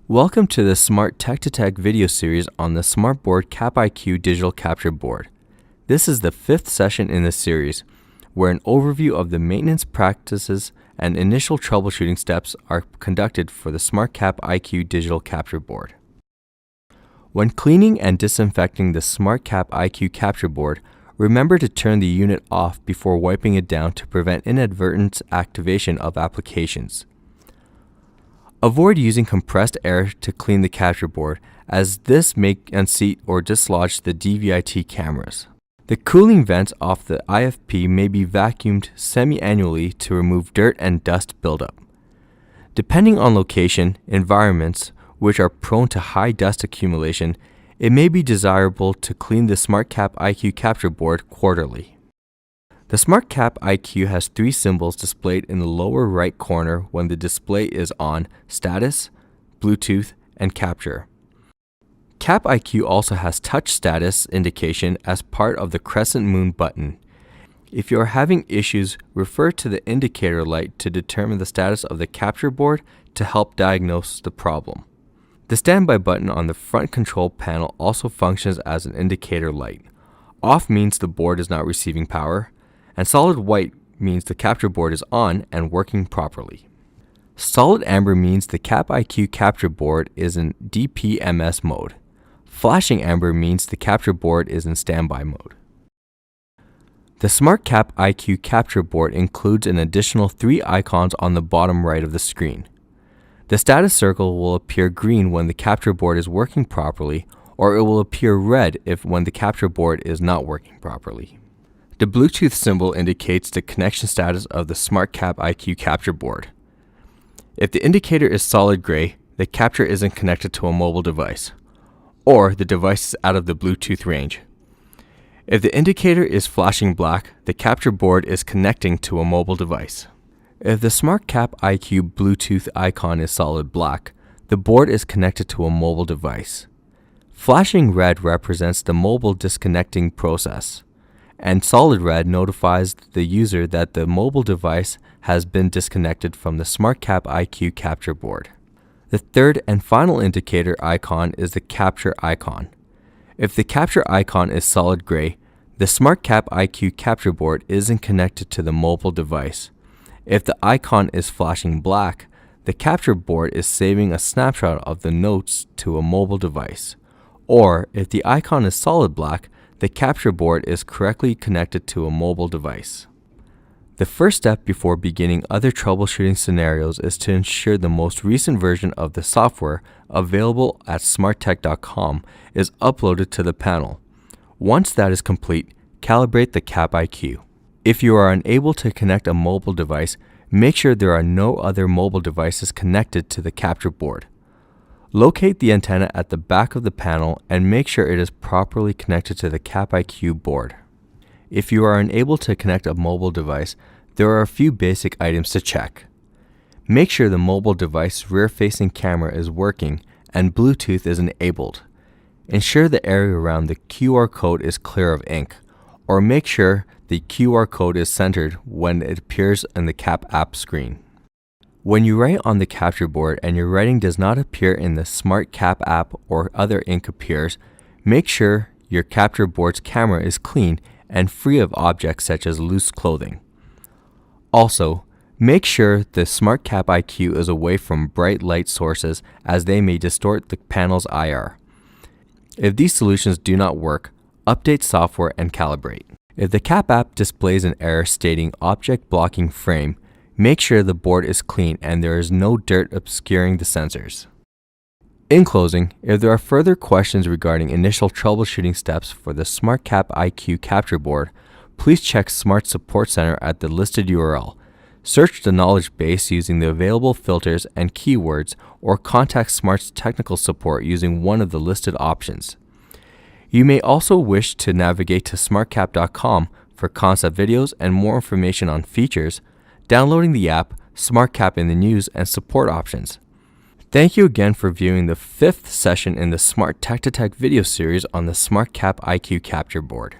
Welcome to the SMART Tech2Tech video series on the SmartBoard kapp IQ digital capture board. This is the fifth session in this series, where an overview of the maintenance practices and initial troubleshooting steps are conducted for the SMART kapp IQ digital capture board. When cleaning and disinfecting the SMART kapp IQ capture board, remember to turn the unit off before wiping it down to prevent inadvertent activation of applications. Avoid using compressed air to clean the capture board, as this may unseat or dislodge the DVI-T cameras. The cooling vents off the IFP may be vacuumed semi-annually to remove dirt and dust buildup. Depending on location, environments which are prone to high dust accumulation, it may be desirable to clean the SMART kapp IQ capture board quarterly. The SMART kapp IQ has three symbols displayed in the lower right corner when the display is on status, Bluetooth, and capture. kapp IQ also has touch status indication as part of the crescent moon button. If you are having issues, refer to the indicator light to determine the status of the capture board to help diagnose the problem. The standby button on the front control panel also functions as an indicator light. Off means the board is not receiving power, and solid white means the capture board is on and working properly. Solid amber means the kapp IQ capture board is in DPMS mode. Flashing amber means the capture board is in standby mode. The SMART kapp IQ capture board includes an additional three icons on the bottom right of the screen. The status circle will appear green when the capture board is working properly, or it will appear red when the capture board is not working properly. The Bluetooth symbol indicates the connection status of the SMART kapp IQ capture board. If the indicator is solid gray, the capture isn't connected to a mobile device, or the device is out of the Bluetooth range. If the indicator is flashing black, the capture board is connecting to a mobile device. If the SMART kapp IQ Bluetooth icon is solid black, the board is connected to a mobile device. Flashing red represents the mobile disconnecting process, and solid red notifies the user that the mobile device has been disconnected from the SMART kapp IQ capture board. The third and final indicator icon is the capture icon. If the capture icon is solid gray, the SMART kapp IQ capture board isn't connected to the mobile device. If the icon is flashing black, the capture board is saving a snapshot of the notes to a mobile device. Or if the icon is solid black, the capture board is correctly connected to a mobile device. The first step before beginning other troubleshooting scenarios is to ensure the most recent version of the software available at smarttech.com is uploaded to the panel. Once that is complete, calibrate the kapp IQ. If you are unable to connect a mobile device, make sure there are no other mobile devices connected to the capture board. Locate the antenna at the back of the panel and make sure it is properly connected to the kapp IQ board. If you are unable to connect a mobile device, there are a few basic items to check. Make sure the mobile device rear-facing camera is working and Bluetooth is enabled. Ensure the area around the QR code is clear of ink, or make sure the QR code is centered when it appears in the kapp app screen. When you write on the capture board and your writing does not appear in the SMART kapp app or other ink appears, make sure your capture board's camera is clean and free of objects such as loose clothing. Also, make sure the SMART kapp IQ is away from bright light sources, as they may distort the panel's IR. If these solutions do not work, update software and calibrate. If the kapp app displays an error stating object blocking frame, make sure the board is clean and there is no dirt obscuring the sensors. In closing, if there are further questions regarding initial troubleshooting steps for the SMART kapp IQ capture board, please check SMART Support Center at the listed URL. Search the knowledge base using the available filters and keywords, or contact SMART's technical support using one of the listed options. You may also wish to navigate to smartkapp.com for concept videos and more information on features, downloading the app, SMART kapp in the news, and support options. Thank you again for viewing the fifth session in the SMART Tech2Tech video series on the SMART kapp IQ capture board.